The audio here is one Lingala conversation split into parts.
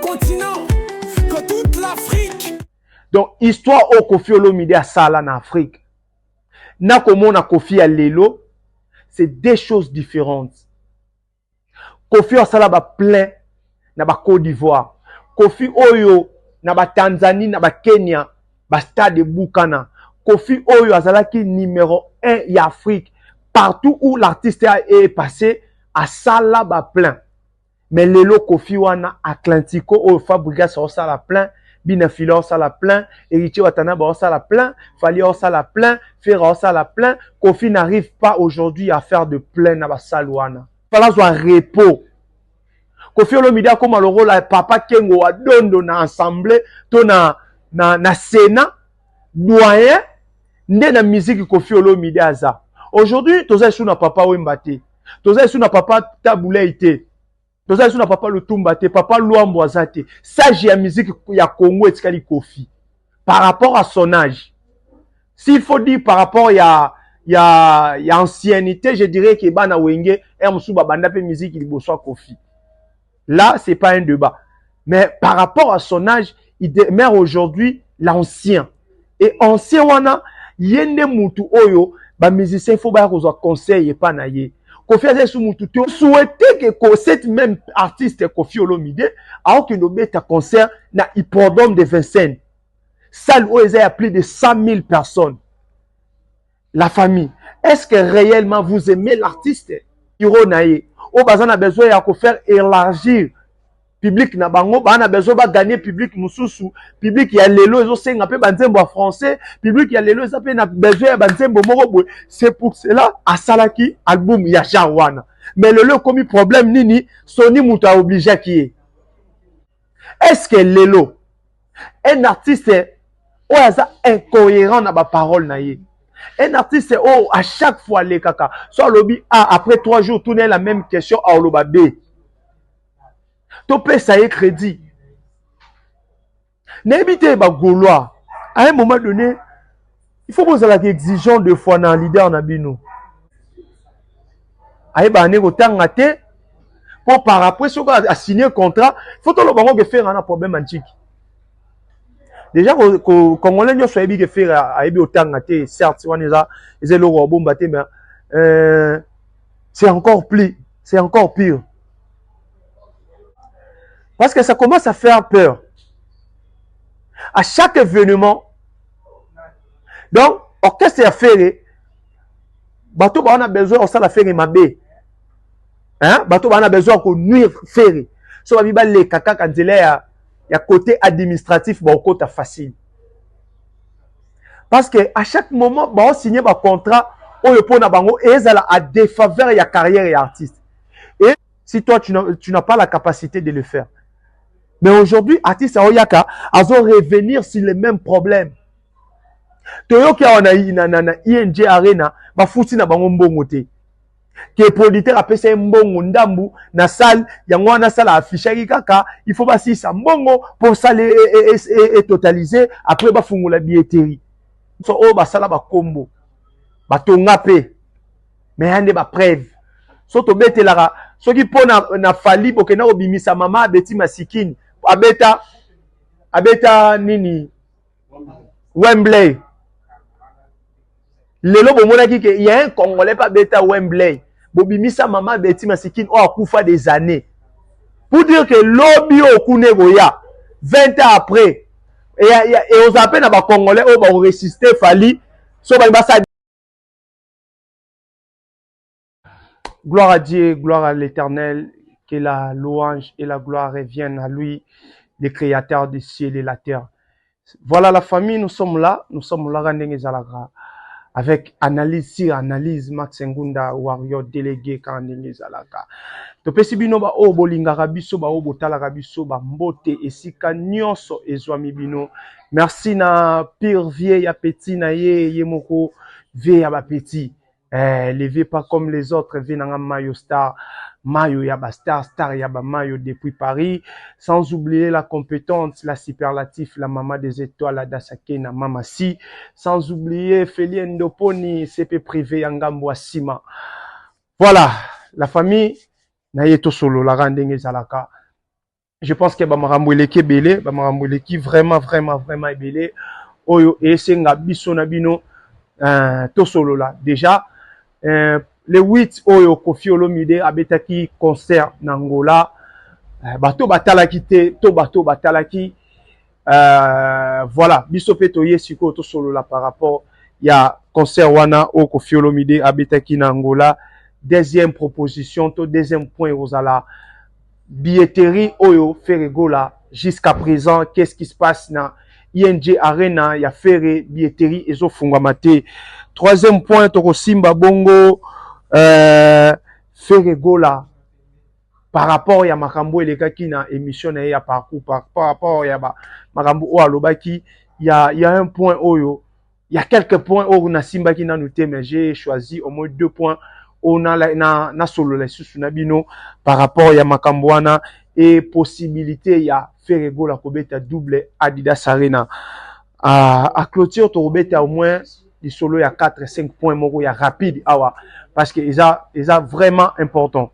continent que toute l'Afrique. Donc, histoire au Koffi Olomide à Sala en Afrique. Na komo na Koffi à Lelo, c'est deux choses différentes. Koffi à Sala ba plein na ba Côte d'Ivoire. Koffi Oyo na ba Tanzanie na ba Kenya, ba stade de Bukana. Koffi Oyo azalaki numéro 1 y Afrique. Partout où l'artiste est passé, à Sala ba plein. Mais Lelo Koffi wana Atlantico au Fabrigas au Sala plein. Binafila au Sala plein, Héritier Watanabe au Sala plein, Fali au Sala plein, Ferra au Sala plein. Koffi n'arrive pas aujourd'hui à faire de plein na ba Salouana. Fala soit repos. Koffi Olomide comme le rôle papa Kengo a dondo na assemblée, to na Sénat, doyen, né na musique Koffi Olomide aza. Aujourd'hui, toza sou na papa Wembate. Toza sou na papa Taboulé ité. Toza sou na papa Lutumba te, papa Luambo azate. Ça j'ai la musique ya Congo et Tikali Koffi. Par rapport à son âge. S'il faut dire par rapport ya ancienneté, je dirais que Bana Wenge et Moussouba Banda pe musique il bossoi Koffi. Là, c'est pas un débat. Mais par rapport à son âge, il demeure aujourd'hui l'ancien. Et ancien wana, yende mutu oyo, ba musicien faut ba ko conseil et pas naie. Koffi azesu mutu to souhaiter que cette même artiste Koffi Olomide a que no beta concert na hippodrome de Vincennes. Salle où il y a plus de 100 000 personnes. La famille. Est-ce que réellement vous aimez l'artiste? Iro naie. Au bazan a besoin ya ko faire élargir public na bango, ba na besoin ba gagner public mususu, public ya lelo ezo senga pe banzembo français, public ya lelo ezo pe na besoin ya banzembo moko. C'est pour cela à salaki album ya Jawana. Mais lelo comme problème nini, Sony mutu a obligé qui. Est-ce que lelo un artiste ou asa incohérent na ba parole na ye? Un artiste, oh, à chaque fois, les caca. Soit lobby A, après 3 jours, tourner la même question à Oloba B. Topé, ça y est, crédit. N'habitez pas Gaulois. À un moment donné, il faut que vous ayez exigeant 2 fois dans leader Nabino. Aïe, bah, on est pour par après, si on a signé un contrat, il faut que le faire un problème antique. Déjà, quand on a soit bien faire à autant certes, ils le robot mais c'est encore pire. Parce que ça commence à faire peur. À chaque événement, donc, orchestre à faire, bateau on a besoin on ça la faire mabé. Hein? Bateau on a besoin qu'on nuire faire. So va biba les kaka quand il est il y a côté administratif, bon, côté facile. Parce que à chaque moment, on signe un contrat, on le pose et ça a défaveur la carrière et artiste. Et si toi, tu n'as pas la capacité de le faire. Mais aujourd'hui, artiste à Oyaka, ils vont revenir sur les mêmes problèmes. Toyoki on a ING Arena, ba fouti na bango mbongo te. Que producteur a payé mbongo ndambu na salle yango na salle affiché kaka il faut basi sa mbongo pour ça et totaliser après ba fungola billetterie so o ba sala ba combo ba tonga pe mais ande ba preuve so to betelaka soki pona na fali bokena obimisa mama beti masikini abeta nini Wembley lelo bomonaki que il y a un Congolais pas beta Wembley. Bobimisa maman Betty Masikine a koufa des années. Pour dire que lobby au Kunegoya, 20 ans après, et on s'appelle à Congolais, on va résister, Fali, gloire à Dieu, gloire à l'Éternel, que la louange et la gloire reviennent à lui, le créateur du ciel et la terre. Voilà la famille, nous sommes là, avec analyse sur analyse, Max Ngunda, warrior délégué, Kandenge Zalaka. To pesi bino ba o bolinga rabiso ba o botala rabiso ba mbote esika nyonso ezwami bino. Merci na pire vie ya petit na ye moko vie ya ba petit. Levez pas comme les autres, venanga mayo star. Mayo ya ba star ya ba mayo depuis Paris, sans oublier la compétence, la superlatif, la maman des étoiles, la Dasake na mama si, sans oublier Félien Ndoponi, CP privé Yangambo Sima. Voilà, la famille na yeto solo la randenge zalaka. je pense que bamarambo eleki belé, bamarambo eleki vraiment belé. Oyo esenga biso na bino to solo là. Déjà le 8 oyo Koffi Olomide abetaki concert na Angola. Bato batalaki te, to bato batalaki. Voilà, biso pe toye siko to solo là par rapport ya concert wana o Koffi Olomide abetaki na Angola. Deuxième proposition, to deuxième point Rosala. Billetterie oyo Ferregola jusqu'à présent, qu'est-ce qui se passe na ING Arena ya Ferre billetterie ezo fungamate. Troisième point to Simba Bongo Ferregola par rapport ya makambo elekaki na émission na ya parcours par rapport ya makambo o alobaki il y a un point oyo, il y a quelques points oyo na Simba ki na noté mais j'ai choisi au moins 2 points on a na solo la susu na bino par rapport ya makambo wana et possibilité ya Ferregola kobeta double Adidas Arena à clôture to kobeta au moins les solo ya 4 5 points moko ya rapide awa parce que ils a vraiment important.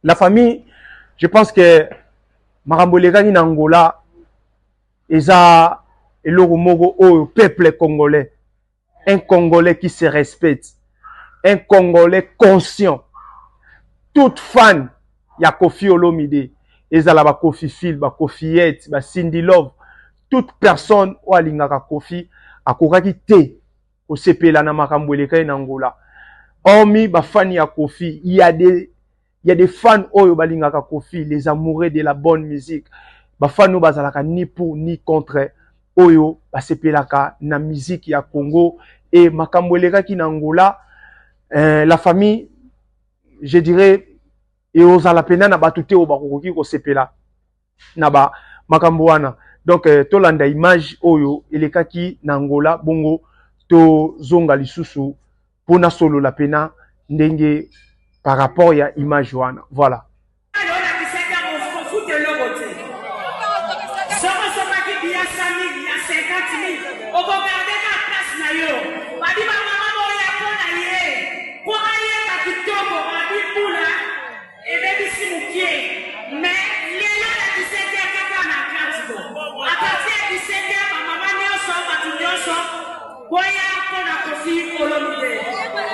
La famille, je pense que makambo lekaki na Angola eza eloko moko au peuple congolais, un Congolais qui se respecte, un Congolais conscient. Toute fan ya Koffi Olomide, ezala ba Koffi Phil, ba Koffi Yet, ba Cindy Love, toute personne o alingaka Koffi akokaki te o sepela na makambo lekaki na Angola. Hormis ba fan ya Koffi, il y a des fans oyo balingaka Koffi, les amoureux de la bonne musique. Ba fans bazalaka ni pour ni contre oyo basepelaka na musique ya Congo et makambo lekaki na Angola. La famille, je dirais, et aux alapena na batute au bakokoki ko sepela na ba makambo wana. Donc tolanda image oyo elekaki na Angola bongo to zonga lisusu pona solo la pena ndenge par rapport ya image wana. Voilà.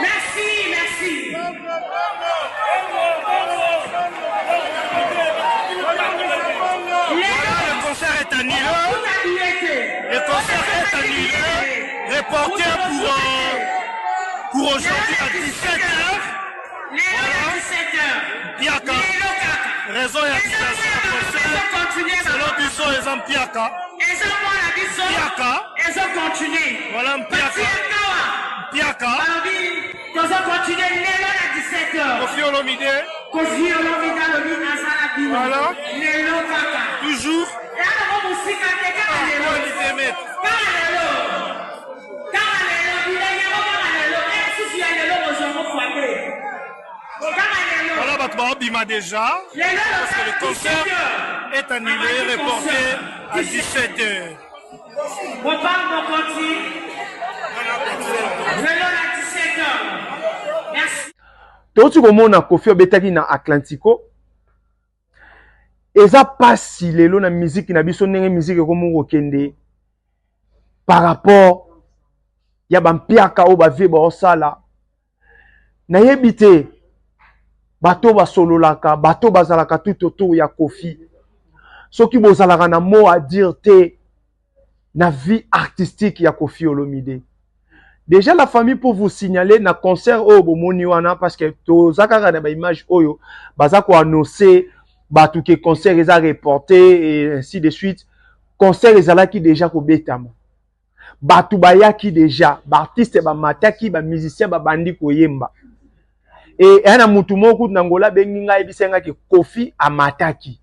Merci. Le concert est annulé. Le concert est annulé. Reporté pour aujourd'hui à 17h. Voilà. 17h. Piaka. Raison et accusation. Selon Bisso et Zampiaka. Piaka. Ils ont continué. Voilà Piaka. Piaka. Ils ont continué. Nélo à 17h. Koffi Olomide. Koffi Olomide a le Azala. Voilà. Nélo Kaka. Toujours. Et alors, on musique à des gars. Nélo. Voilà, Batma déjà. Parce que le concert est annulé, reporté à 17h. On parle de continue. Vélo à 17h. Merci. Tout le monde a Koffi Obetaki na Atlantico. Eza pasi lelo na musique na biso ndenge musique comme okende par rapport ya bampiaka o ba vie ba osala na yebite bato ba sololaka bato bazalaka tout autour ya Koffi soki bozalaka na mot à dire te na vie artistique ya Koffi Olomide. Déjà la famille pour vous signaler na concert o bomoni wana parce que to zakaka na ba image oyo baza ko annoncer batu ke concert les a reporté et ainsi de suite. Concert les ala qui déjà ko betama. Batu bayaki déjà, ba artiste ba mataki ba musicien ba bandi ko yemba. Et un mutu moko na Angola bengi ngai bisenga ke Koffi amataki.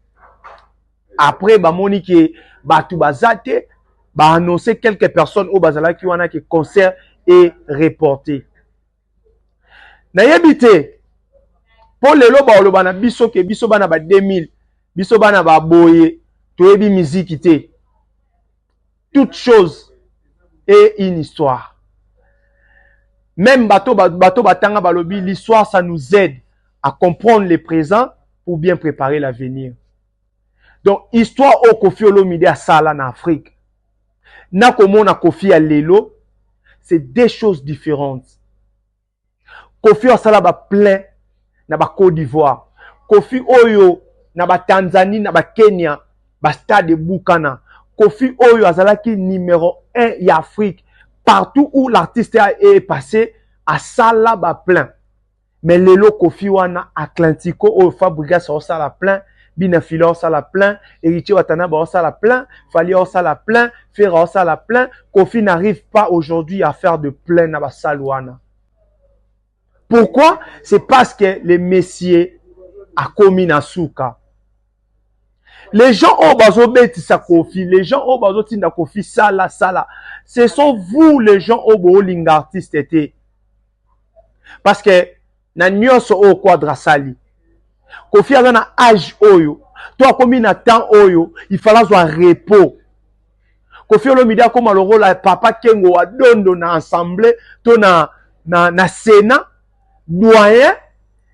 Après ba moni ke batu bazate ba annoncer quelques personnes au bazala ki wana ke concert est reporté. Na yebite pour lelo ba oloba na biso ke biso bana ba 2000 biso bana ba boye toyebi musique te. Toute chose est une histoire. Même bato batanga balobi l'histoire ça nous aide à comprendre le présent pour bien préparer l'avenir. Donc, histoire au Koffi Olomide à Sala en Afrique. Na komona Koffi à Lelo, c'est deux choses différentes. Koffi à Sala ba plein na ba Côte d'Ivoire. Koffi Oyo na ba Tanzanie, na ba Kenya, ba stade de Bukana. Koffi Oyo azalaki numéro 1 y Afrique. Partout où l'artiste est passé, à Sala ba plein. Mais Lelo Koffi wana Atlantico au Fabrica ça sala plein. Bina Filo sala plein, Héritier Watanabe sala plein, Fali sala plein, Ferra sala plein. Koffi n'arrive pas aujourd'hui à faire de plein na basalouana. Pourquoi? C'est parce que les messieurs a commis na souka. Les gens au bazo beti sa Koffi, les gens au bazo tinda Koffi sala. Ce sont vous les gens au bowling artistes étaient. Parce que na nyonso au quadra sali. Koffi a un âge oyo. Toi, comme il a temps oyo, il fallait avoir repos. Koffi Olomide a comme le rôle de papa Kengo a donné na assemblée, to na Sénat, doyen,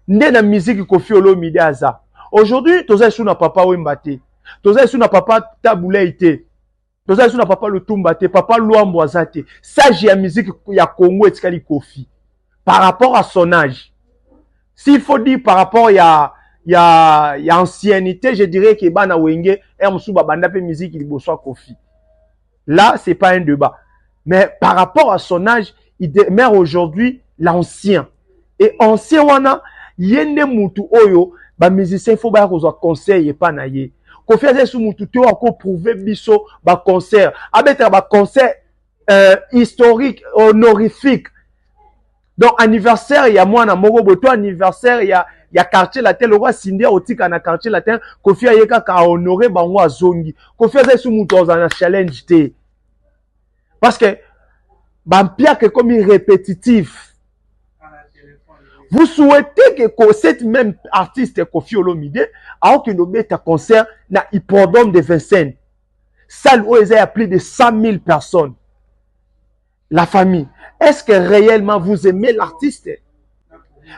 nde na musique Koffi Olomide a ça. Aujourd'hui, tu sais, na papa Wembate. Tu sais, na papa Tabuleite. Tu sais, na papa Lutumbate, papa Luamboazate. Ça, j'ai la musique ya Congo et Tkali Koffi. Par rapport à son âge. S'il faut dire par rapport à il y a ancienneté, je dirais que Bana Wenge et Msuba Bandape musique il bosse Koffi. Là, c'est pas un débat. Mais par rapport à son âge, il demeure aujourd'hui l'ancien. Et ancien wana yende mutu oyo ba musicien faut ba ko conseil et pas naye. Koffi a sous mutu to encore prouver biso ba concert. Abeta ba concert historique honorifique. Donc anniversaire il y a moi na moko boto anniversaire il y a quartier latin le roi Cindy otika na quartier latin Koffi a yeka ka honorer bango azongi. Koffi a sous mutu dans un challenge té. Parce que bampia que comme répétitif. Vous souhaitez que cette même artiste Koffi Olomide alors que nous mette un concert na hippodrome de Vincennes. Salle où il y a plus de 100 000 personnes. La famille. Est-ce que réellement vous aimez l'artiste?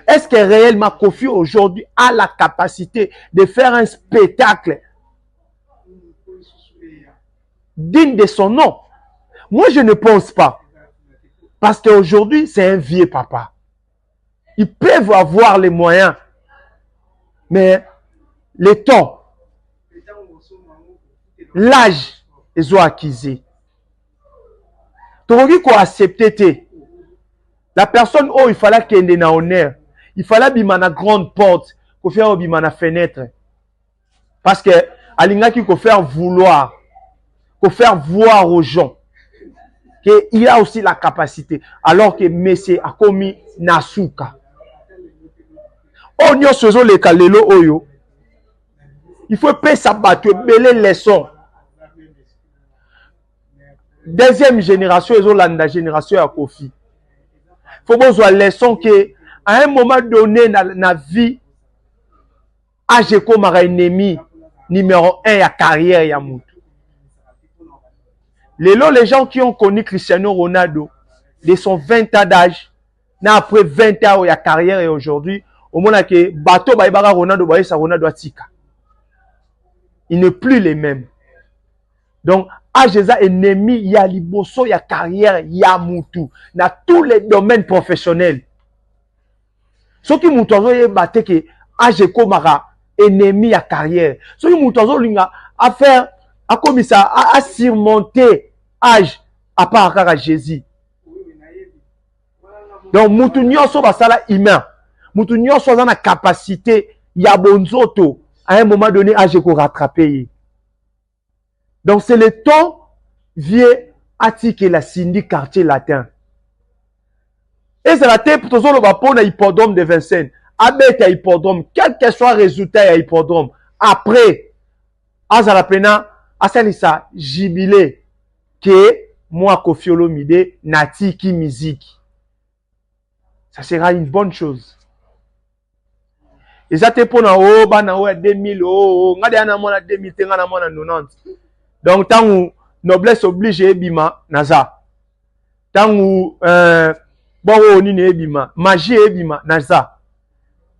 Est-ce que réellement Koffi aujourd'hui a la capacité de faire un spectacle digne de son nom? Moi, je ne pense pas. Parce qu'aujourd'hui, c'est un vieux papa. Ils peuvent avoir les moyens. Mais le temps, l'âge, ils ont acquis. Tu as accepté. La personne où il fallait qu'il y ait un honneur. Il fallait qu'il y ait une grande porte. Qu'il y ait une fenêtre. Parce que, il faut faire vouloir. Il faut faire voir aux gens. Qu'il a aussi la capacité. Alors que Messie a commis Nasuka. On y a ce les kalelo oyo. Il faut payer sa batte, belé leçon. Deuxième génération, ils ont la génération à Koffi. Il faut voir la leçon que, à un moment donné, dans la vie, j'ai comme un ennemi numéro 1 à carrière ya moutou. Les gens qui ont connu Cristiano Ronaldo, de son 20 ans d'âge, après 20 ans de carrière et aujourd'hui, au moment que bateau baïbara Ronaldo Ronaldo atika. Il n'est plus les mêmes. Donc, Ajeza ennemi, il y a liboso, il y a carrière, il y a moutou. Dans tous les domaines professionnels. Ce qui moutou a battu que Ajeko Mara, ennemi à carrière. Ce qui moutou a faire, a commis ça, à surmonter âge à part à Jésus. Donc, moutou nyonso basala humain. Moutou nyonso a la capacité, il y a bonzoto. À un moment donné, Ajeko rattraper. Donc, c'est le temps vieux attiquer la Cindy quartier latin. Et c'est la tête pour tous les gens qui hippodrome de Vincennes. Avec un hippodrome, quel que soit le résultat à hippodrome. Après, Azalapena, Asalisa, jubilé, que moi, Koffi Olomide, nati qui musique. Ça sera une bonne chose. Et ça te pour na o, ba na o 2000 o, ngade na mona 2000, tenga na mona 90. Donc, tant où noblesse oblige ebima naza. Tant où bon oni ne ebima, magie ebima naza.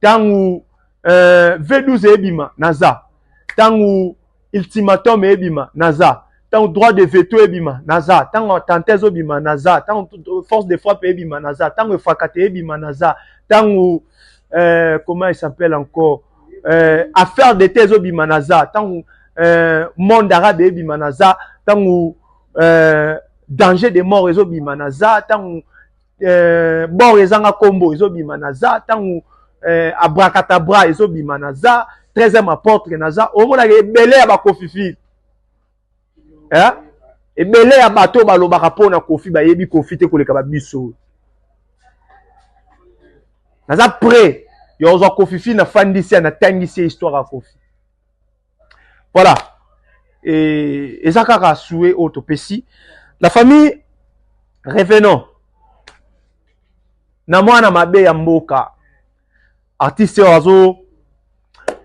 Tant où V12 ebima naza. Tant où ultimatum ebima naza tant droit de veto ebima naza tant tentaise ebima naza tant force de frappe ebima naza tant fakate ebima naza tant comment il s'appelle encore affaire de thèse ebima naza tant monde arabe ebima naza tant danger de mort ezobima naza tant bon ezanga kombo ezobima naza tant abracadabra ezobima naza 13e apôtre naza omona ke ebele ya bakofifi ebele ya bato balobaka mpona kofi bayebi kofi te koleka babiso naza prêt yo ozwa kofifi na fandisi na tangisi histoire ya kofi voilà eza kaka souhait oyo topesi la famille. Revenons na mwana mabe ya mboka artiste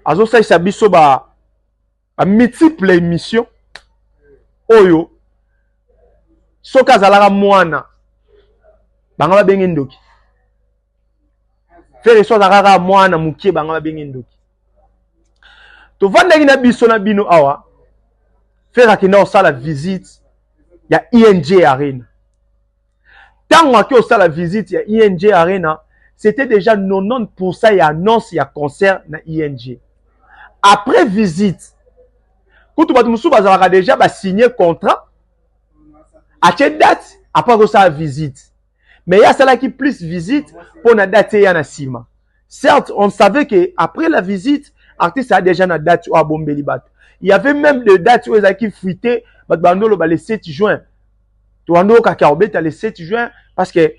azo salisa biso ba multiple émission oyo soki azalaka mwana banga babenge ndoki fere so azalaka mwana mukie banga babenge ndoki tovandaki na biso na bino awa fere akenda osala visite ya ING Arena. Tant que ça la visite à ING Arena, c'était déjà 90% et annonce ya concert na ING. Après visite, quand tu vas déjà signer contrat, à quelle date après ça visite. Mais il y a celle qui plus visite pour la date et na sima. Certes, on savait que après la visite, l'artiste a déjà une date à Bombelibat. Il y avait même des dates où ils ont fuité, le 7 juin. Tu as le 7 juin parce que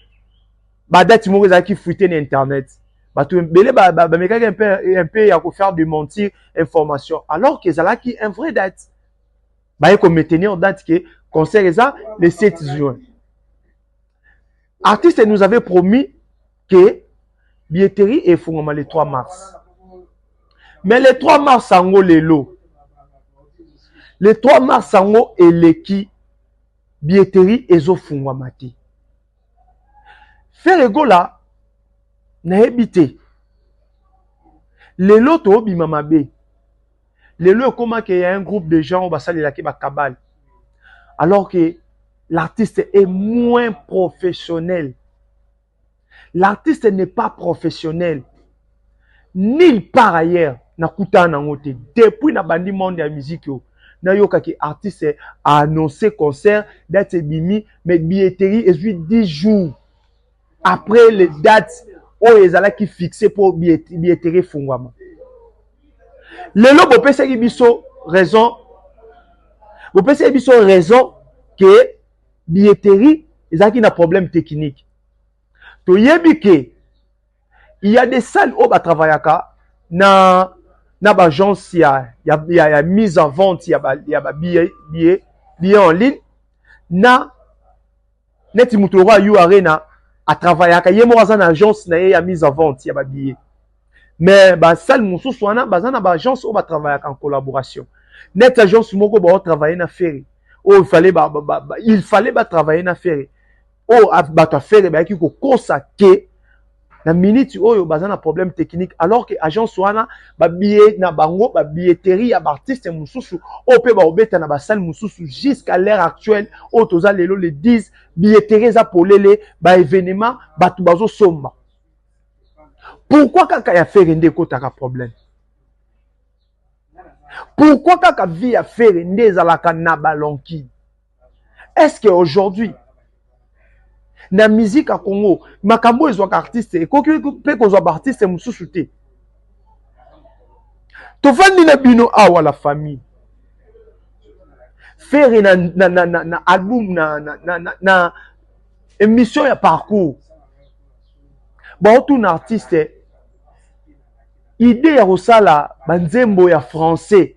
la date qui fuité sur Internet. Tu un peu à faire de mentir information. Alors que c'est là qui est une vraie date. Il faut maintenir une date que concert ça le 7 juin. L'artiste nous avait promis que billetterie est fondamentalement le 3 mars. Mais le 3 mars, c'est le lot. Le 3 mars, c'est l'équipe. Billetterie ezo fungwa mati. Faire gola na ebité. Le lot to bima mabe. Le lot comment qu'il y a un groupe de gens au basali la ba kabal. Alors que l'artiste est moins professionnel. L'artiste n'est pas professionnel. Nulle part ailleurs na kuta na ngote. Depuis na bandi monde ya musique yo. Na yoka ki artiste a annoncé concert date bimi mais billetterie est 10 jours après les dates où ils allaient qui fixé pour billetterie fungwama. Le lo bo pesa ki biso raison que billetterie ils a qui na problème technique. To yebi ke il y a des salles où ba travaillaka na agence il y a mise en vente il y a billet en ligne na neti mutoro yu arena a travailler ka yemo azana agence na ya mise en vente il y a billet mais ba salle mususu wana bazana ba agence o ba travailler en collaboration net agence moko ba travailler na ferry o il fallait travailler na ferry o ba ta ferry ba ki ko kosa ke na minute oyo bazana problème technique alors que agence wana ba billet na bango ba billetterie ya artiste mususu o pe ba obeta na ba salle mususu jusqu'à l'heure actuelle o toza lelo le 10 billetterie za polele ba événement batu bazo somba. Pourquoi kaka ya faire ndé kotaka problème? Pourquoi kaka vie ya faire ndé zalaka na balonki? Est-ce que aujourd'hui na musique à Congo, makambo ezwa artiste et koki pe kozwa artiste mususu te. To fandi na bino awa la famille. Faire na album na émission ya parcours. Bon tout artiste idée ya kosala banzembo ya français.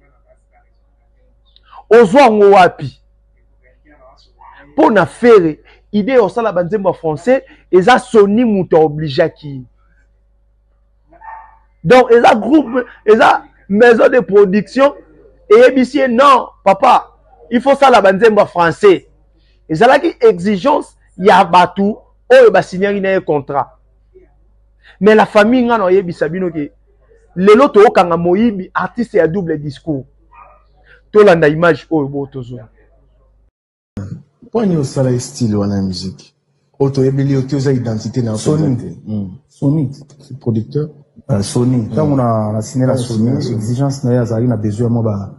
Ozwa ngo wapi? Po na faire idée au sala banzembo français et ça Sony muto obligé qui donc et ça groupe et ça maison de production et ABC non papa il faut ça la banzembo français et ça là qui exigence ya batu o ba signer un contrat mais la famille ngana yebisa bino ke lelo to kanga moyibi artiste ya double discours tolanda image oyo bo tozo. Point au salaire style ou la musique. Auto ebili auto sa identité dans Sony. Sony, c'est producteur. Sony. Quand on a signé la Sony, exigence na yazali na besoin moi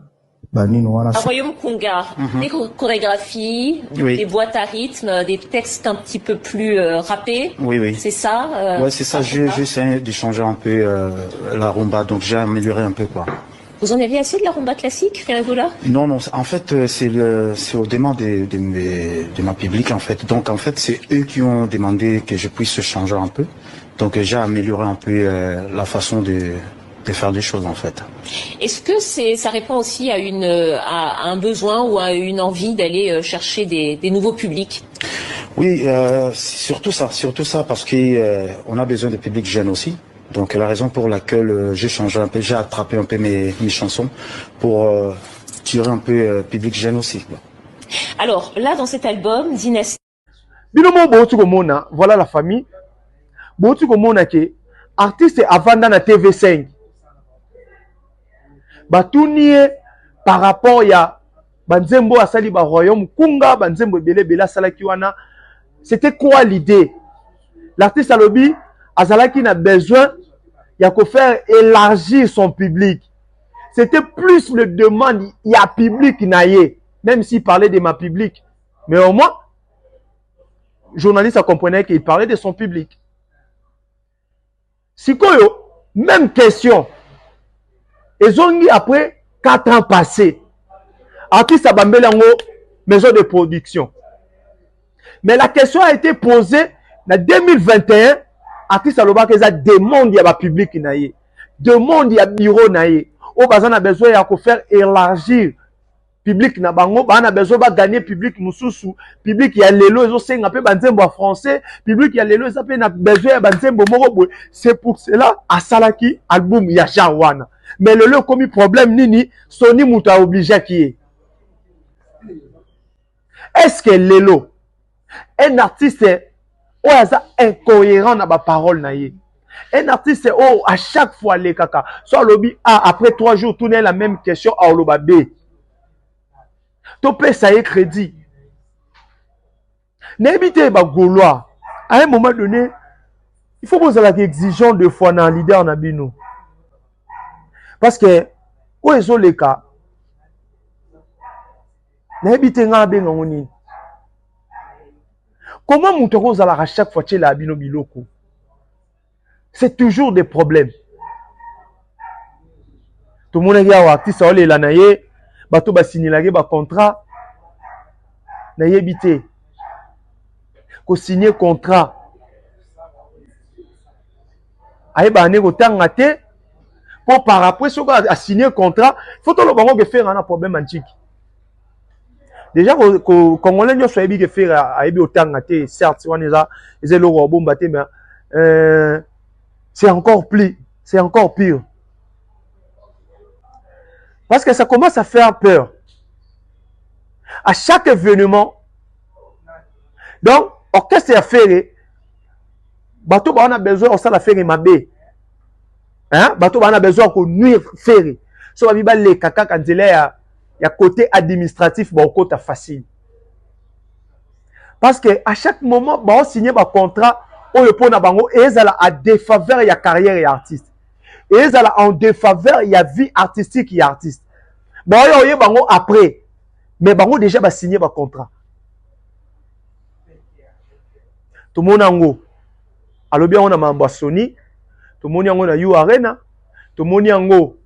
ba nino wana. Royaume Kunga, des chorégraphies, Oui. des boîtes à rythme, des textes un petit peu plus rappés. Oui, oui. C'est ça. Ouais, c'est ça. J'essaie de changer un peu la rumba, donc j'ai amélioré un peu quoi. Vous en avez assez de la rumba classique, Ferregola? Non, non. En fait, c'est au demande de ma public en fait. Donc en fait, c'est eux qui ont demandé que je puisse changer un peu. Donc j'ai amélioré un peu la façon de faire des choses en fait. Est-ce que ça répond aussi à un besoin ou à une envie d'aller chercher des nouveaux publics? Oui, surtout ça, parce que on a besoin de publics jeunes aussi. Donc la raison pour laquelle j'ai changé un peu, j'ai attrapé un peu mes chansons pour tirer un peu public jeune aussi. Alors là, dans cet album, Dynastie. Binomo botu komona, voilà la famille. Botu komona ke artiste avanda na TV5. Batunie par rapport ya banzembo asali ba royaume kunga banzembo belé bela salaki wana. C'était quoi l'idée? L'artiste alobi azalaki na besoin il y a qu'à faire élargir son public. C'était plus le demande, il y a public naïe, même s'il parlait de ma public. Mais au moins, le journaliste a compris qu'il parlait de son public. Sikoyo, même question. Ils ont dit après 4 ans passés, artiste a bambé lango maison de production. Mais la question a été posée en 2021. Artiste aloba que ça demande ya ba public naie, demande ya bureau naie. O bazana besoin ya ko faire élargir public na bango, ba na besoin ba gagner public mususu, public ya lelo ezo senga pe banzembo français, public ya lelo ça pe na besoin ya banzembo moko boy. C'est pour cela asalaki album ya Jawana. Mais lelo comme problème nini, Sony muto a obligé qui. Est-ce que lelo un artiste oh, ça incohérent dans ma parole naïe. Un artiste oh à chaque fois les kaka. Soit lobby A après 3 jours tourner la même question à loba B. To paie ça y crédit. N'habitez pas Gaulois. À un moment donné, il faut poser la exigeant 2 fois dans leader nabino. Parce que où est les cas? N'habitez pas bien ngoni. Comment Moutoro Zala à chaque fois la abino biloko? C'est toujours des problèmes. Tout le monde est artiste, on est là, bato ba signé la contrat, na yebité. Ko signer contrat. Aye ba ne ko tangate pour par après ce a signé contrat, faut to lo bango ke faire un problème antique. Déjà, quand on a soit que faire à Tangate, certes, on est le robot batté, mais c'est encore pire. Parce que ça commence à faire peur. À chaque événement, donc, orchestre à faire, bateau, on a besoin, on s'en a fait mabé. Hein? Bateau, on a besoin qu'on nuire faire. So, on va les caca quand il est il y a côté administratif, bon, côté facile. Parce que à chaque moment, on signe un contrat, on répond à bango, et ils ont à défaveur, il y a carrière et artiste. Et ils ont en défaveur, il y a vie artistique et artiste. Bon, il y a bango après. Mais bango déjà va signer un contrat. Tout le monde en haut. Alors bien, on a Mamba Sony. Tout le monde en haut na You Arena. Tout le monde en haut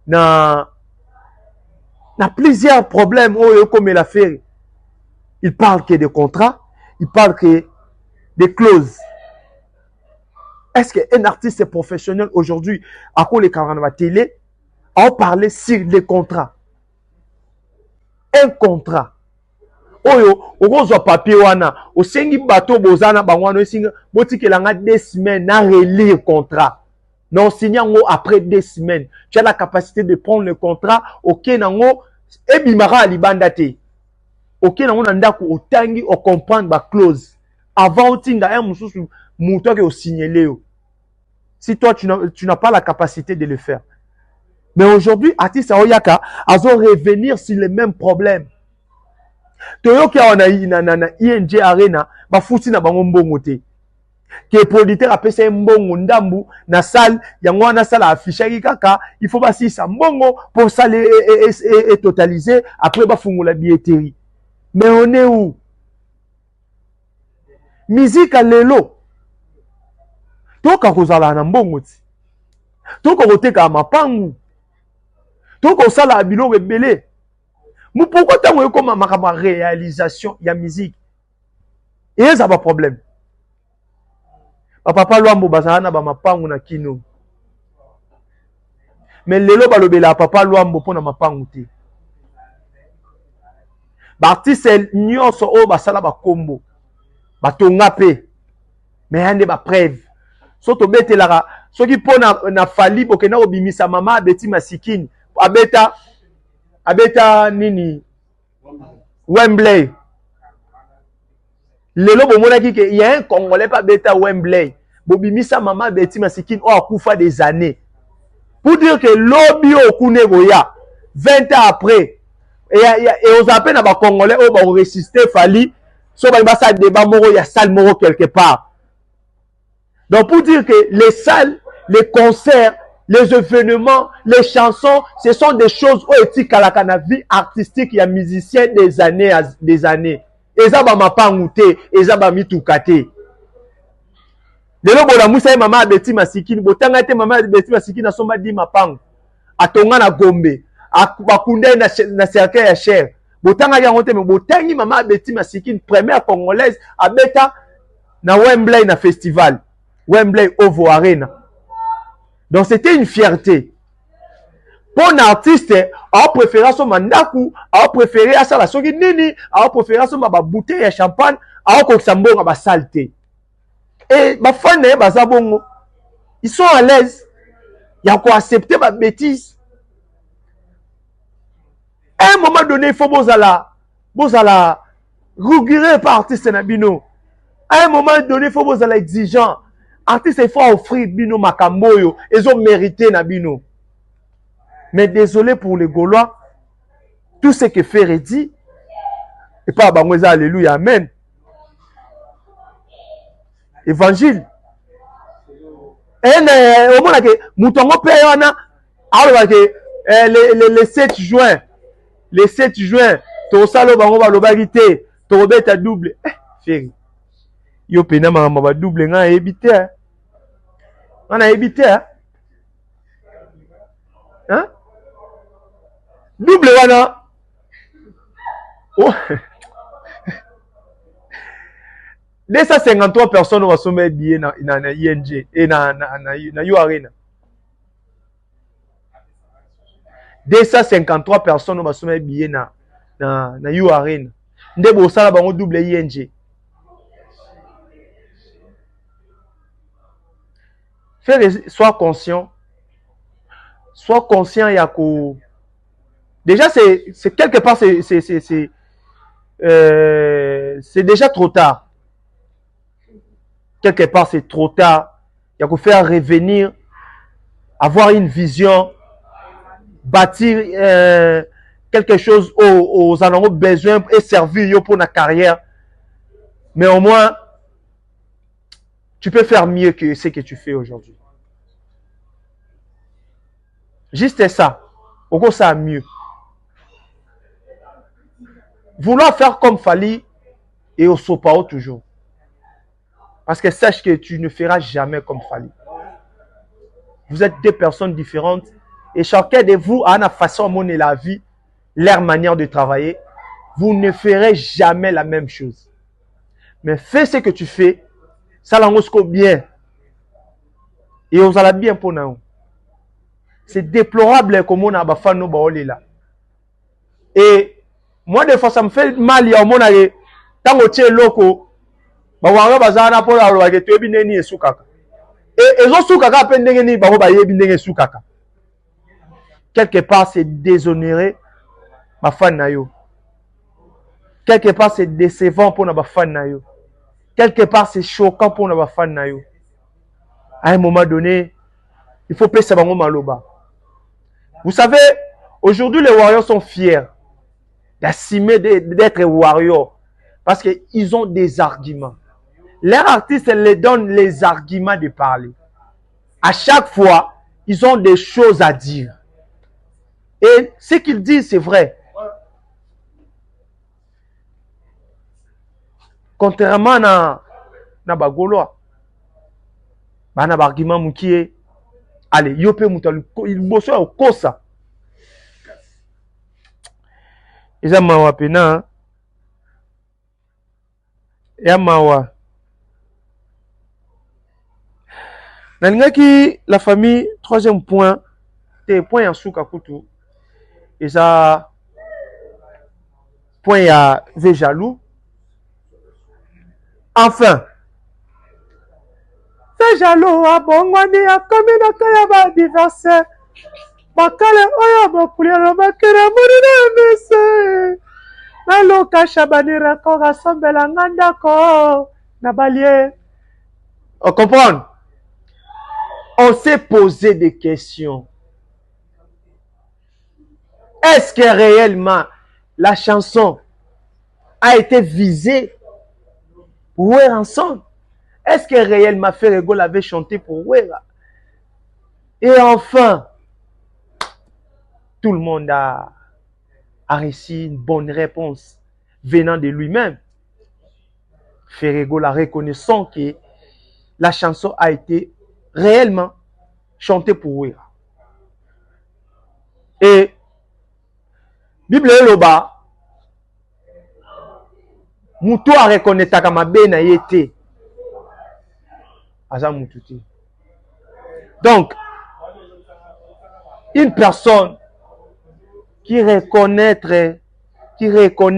na plusieurs problèmes comme il a fait. Il parle que des contrats, il parle que des clauses. Est-ce qu'un artiste professionnel aujourd'hui, à quoi les camarades de la télé, a parlé sur les contrats? Un contrat. Oyo, ozo papier wana, o sengi bateau bozana bangwano singa, boti ke langa 2 semaines na relire contrat. Non, signant après 2 semaines. Tu as la capacité de prendre le contrat, ok nango, et bimara libandate. Ok nango nandako otangi o comprendre ba clause. Avant otinga un mususu muto ke o signaler. Si toi tu n'as pas la capacité de le faire. Mais aujourd'hui, artiste Oyaka, ils ont revenir sur les mêmes problèmes. Toyoki on a ING Arena, ba futi na bango mbongo te. Que producteur apesa mbongo ndambu na salle, yango wana salle affiché kaka, il faut ba si sa mbongo pour ça et totaliser après ba fungola billetterie. Mais on est où? Musique à lelo. Toka kozala na mbongo ti. Toka koteka mapangu. Toka sala biloko ebele. Mais pourquoi tu as comme ma réalisation il y a musique? Et ça pas problème. Papa Luambo bazana ba mapangu na kino. Mais lelo balobela papa Luambo pona mapangu te. Ba artiste nyonso o basala ba kombo. Ba tonga pe. Mais ande ba preuve. Soto betelaka soki pona na fali bokena obimisa mama abeti masikini. Abeta nini Wembley. Lelo bomonaki ke il y a un Congolais pas beta Wembley. Bobimisa mama beti masikini o akufa des années. Pour dire que lobby okune goya 20 ans après et on appelle na ba Congolais o ba résister fali so ba ça débat moro ya salle moro quelque part. Donc pour dire que les salles, les concerts, les événements, les chansons, ce sont des choses où éthique à la vie artistique, il y a musiciens des années. Et ça va m'apangouter, et ça va m'itoukate. Lelo bola musa mama beti masikini, botanga te mama beti masikini na somba di mapang. Atonga na gombe, akunde na cercueil ya cher. Botanga ya honte me botangi mama beti masikini première congolaise abeta na Wembley na festival. Wembley Ovo Arena. Donc c'était une fierté. Pour un artiste, a préféré son mandaku, a préféré à ça la sogi nini, a préféré son ma bouteille de champagne, a ko sambonga ba saleté. Et ba fan ne ba zabongo. Ils sont à l'aise. Il y a quoi accepter ma bêtise. À un moment donné, il faut bozala regret par artiste nabino. À un moment donné, il faut bozala exigeant. Artiste, il faut offrir bino makamboyo. Ils ont mérité nabino. Mais désolé pour les Gaulois, tout ce que fait dit, et pas Bangweza, alléluia, amen. Évangile. Et au moins, Moutongo Payana, le 7 juin, le 7 juin, tu salo bango balobagité, tu robet ta double. Féri. Yo pena ma double nga ebité. On a évité, hein? Double wana. Oh. 253 personnes vont se mettre billet na ING et na U Arena. 253 personnes vont se mettre billet na U Arena. Ndebo sala bango double ING. Sois conscient. Sois conscient, Yako. Déjà, c'est quelque part, c'est déjà trop tard. Quelque part, c'est trop tard. Yako faire revenir, avoir une vision, bâtir quelque chose aux en ont besoin et servir pour la carrière. Mais au moins, tu peux faire mieux que ce que tu fais aujourd'hui. Juste ça. Au gros, ça mieux. Vouloir faire comme Fali et au Sopao toujours. Parce que sache que tu ne feras jamais comme Fali. Vous êtes deux personnes différentes et chacun de vous a une façon de mener la vie, leur manière de travailler. Vous ne ferez jamais la même chose. Mais fais ce que tu fais, ça l'engosco bien. Et on a bien pour nous. C'est déplorable comme on a bafan no baoli là. Et moi des fois ça me fait mal ya mon aller tango tie loko ba wanga bazana pour la loi que tu bi neni esukaka. Et ezo sukaka pe ndenge ni ba ba yebi ndenge sukaka. Quelque part c'est déshonoré ma fan na yo. Quelque part c'est décevant pour na ba fan na yo. Quelque part c'est choquant pour na ba fan na yo. À un moment donné, il faut payer bango maloba. Vous savez, aujourd'hui, les Warriors sont fiers d'assumer d'être Warriors parce qu'ils ont des arguments. Leurs artistes les donnent les arguments de parler. À chaque fois, ils ont des choses à dire. Et ce qu'ils disent, c'est vrai. Contrairement à Bagoloa, il y a un argument qui est allez, yope mutalu, il bosse au kosa. Ils ont mawa pena. Ya mawa. Nalingaki la famille, troisième point, c'est point en souka kutu. Et ça, point ya ve jaloux. Enfin, ve jaloux a bongwani a communauté ya ba diverse. Bakale oya bokulelo bakere murina mese. Naloka shabanira ko rassemble nganda ko na balie. On comprend? On s'est posé des questions. Est-ce que réellement la chanson a été visée pour Wera ensemble? Est-ce que réellement Ferrego l'avait chanté pour Wera? Et enfin, tout le monde a reçu une bonne réponse venant de lui-même. Ferrego la reconnaissant que la chanson a été réellement chantée pour Wera. Et Bible Loba, Moutou a reconnu Takamabe na yete. Aza Moutouti. Donc, une personne qui reconnaît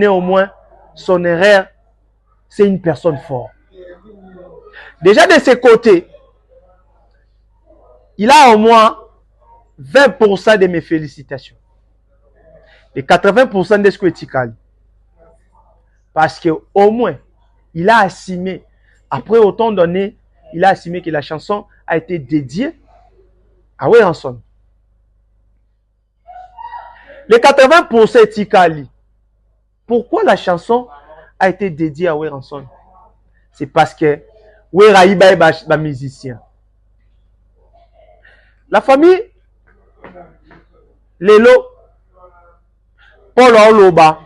au moins son erreur, c'est une personne forte. Déjà de ce côté, il a au moins 20% de mes félicitations. Et 80% de ce que tu as. Parce qu'au moins, il a assumé, après autant d'années, il a assumé que la chanson a été dédiée à Weranson. Les 80% Tikali. Pourquoi la chanson a été dédiée à Weranson? C'est parce que Wera Iba est musicien. La famille, Lelo, Paul Oloba,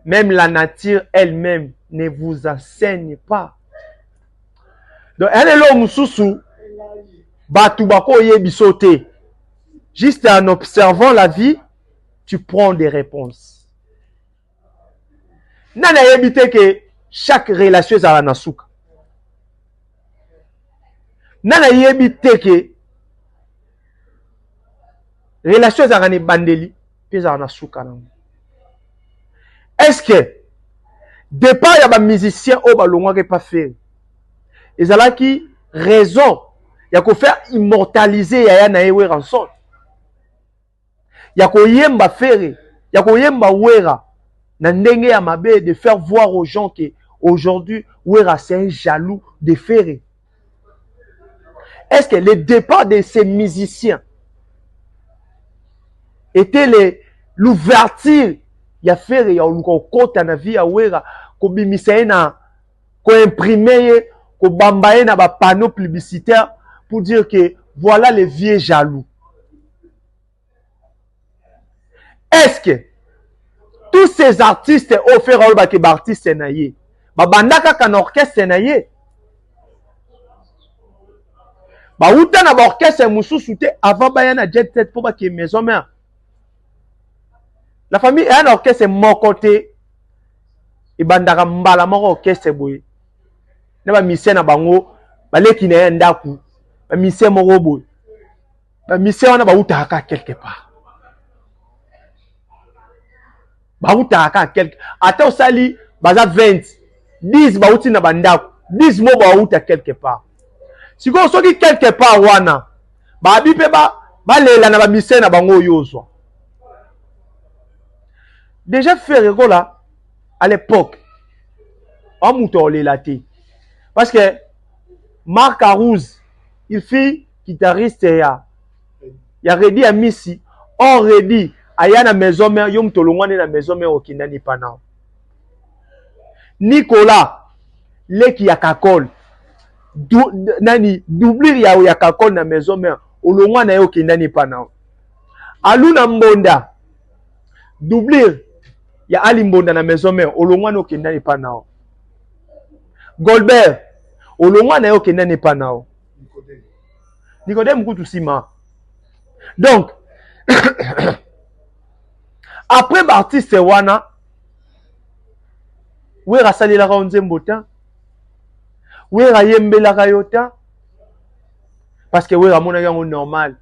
même la nature elle-même ne vous enseigne pas. Donc, elle est là, Moussoussou, Batubako Yebisote. Juste en observant la vie, tu prends des réponses. Nana yebite que chaque relation est à la nasuka. Nana yebite que relation est à la bandeli, puis à la nasuka. Est-ce que départ il y a des musiciens au ballon qui pas fait? Et ça là qui raison il y a qu'on faire immortaliser ya na ewe ranson. Il y a qu'on yemba faire, il y a qu'on yemba Wera na ndenge ya mabe de faire voir aux gens que aujourd'hui Wera c'est un jaloux de faire. Est-ce que le départ de ces musiciens était l'ouverture il y a faire il y a côté na vie à Wera ko bimisa na ko imprimer ko bambaye na ba panneau publicitaire pour dire que voilà les vieux jaloux. Est-ce que tous ces artistes offrent au baki artiste naye ba bandaka kan orchestre naye ba uta na ba orchestre mususu te avant ba na jet set pour baki maison mère. La famille est un orchestre mon côté et bandaka mbala moko orchestre boy na ba mission na bango ba leki na ndaku ba mission moko boy ba mission na ba utaka quelque part ba utaka quelque ata osali baza 20 10 ba uti na bandaku 10 mo ba uta quelque part siko soki quelque part wana ba bipe ba lela na ba mission na bango yozwa. Déjà Ferrego là, à l'époque, on mouton les latés. Parce que Marc Arouz, il fait guitariste, il y a Reddy Amissi, already aya na maison mère yo mtolongwane na maison mère okindani pa nao. Nicolas leki ya kakol nani doublir ya kakol na maison mère olongwana yo okindani pa nao. Aluna Mbonda doublir ya Ali Mbonda na maison mère olongwana okindani pa nao. Goldberg olongwana yo okindani pa nao. Nicodème Kutu Sima. Donc après Baptiste wana wera salilaka onzembo ta wera yembelaka yo ta parce que wera mona yango normal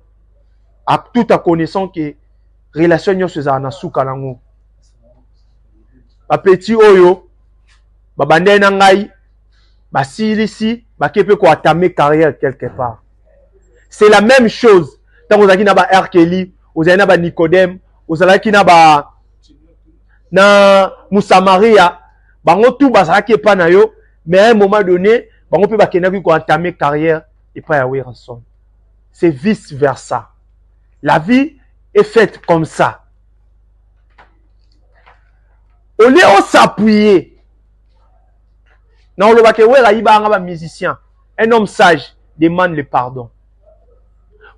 à tout en connaissant que relation nyonso ezala na suka nango bapeti oyo babandai na ngai basilisi bakepe ko atamer carrière quelque part. C'est la même chose tant vous avez na ba R. Kelly, vous avez na ba Nicodème, vous avez na Moussa Maria, bango tout bazaki pa na yo, mais à un moment donné, bango pe bakena ko entamer carrière et pas ya Weranson. C'est vice versa. La vie est faite comme ça. Au lieu de s'appuyer, non le bake wera iba nga ba musicien, un homme sage demande le pardon.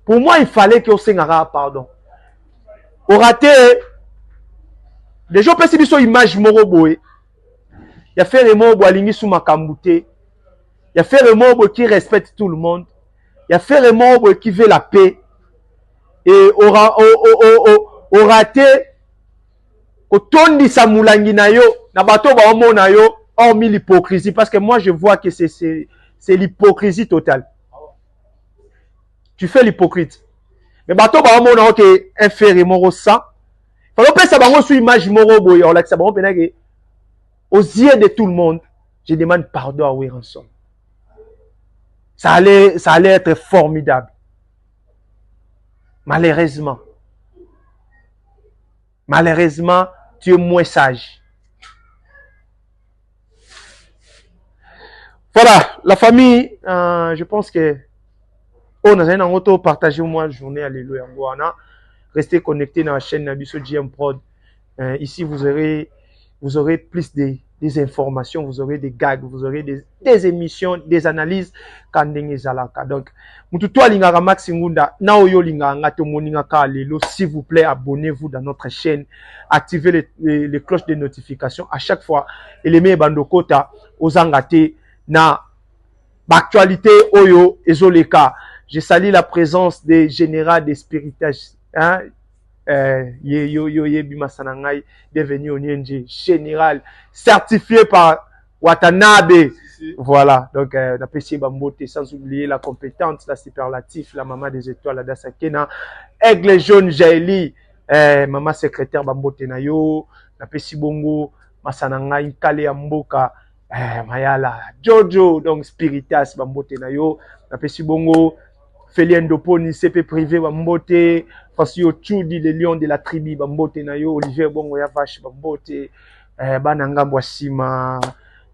Pour moi, il fallait que Osengara pardon. Au raté, les gens pensent qu'ils sont image moroboé. Il y a fait les mots boalingi sous ma kamboute. Il y a fait les mots qui respecte tout le monde. Il y a fait les mots qui veut la paix. Et au raté, au tondi sa moulangi na yo, na bato ba omo na yo, hormis l'hypocrisie. Parce que moi, je vois que c'est l'hypocrisie totale. Tu fais l'hypocrite. Mais bateau ba mo na que un frère moro ça. Faut pas ça bango sous image moro boy on la ça bango penake aux yeux de tout le monde, je demande pardon à Weranson. Ça allait être formidable. Malheureusement, tu es moins sage. Voilà, la famille, je pense que on a partagé moi journée alléluia. Restez connectés dans la chaîne Nabiso GM Prod. Ici vous aurez plus des informations, vous aurez des gags, vous aurez des émissions, des analyses kandenge zalaka. Donc mututo lingara Max Ngunda na oyo linganga to moninga ka lelo, s'il vous plaît, abonnez-vous dans notre chaîne, activez les cloches de notification à chaque fois et les meilleurs bandokota ozangate na actualité oyo ezoleka. Je salue la présence des généraux des spiritages. Hein? Bienvenue au NG général certifié par Watanabe. Voilà, donc l'apprécié Bambote, sans oublier la compétence, la superlatif, la maman des étoiles, la Dasakena, Aigle jaune Jaili, maman secrétaire Bambote Nayo, l'apprécié Bongo, Masanangai, Kale Amboka, Mayala, Jojo, donc Spiritas Bambote Nayo, l'apprécié Bongo, Félien Doponi, CP privé Bambote, Fasio Chudi, le lion de la tribu Bambote Nayo, Olivier Bongo Yavache Bambote, Bananga Mwasima,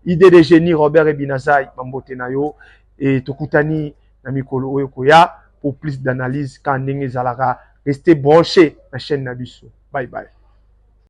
idée de génie Robert Ebinazai Bambote Nayo, et Tokutani Namikolo Oyokoya, pour plus d'analyse, quand Nenge Zalara, restez branchés à la chaîne Nabiso. Bye bye.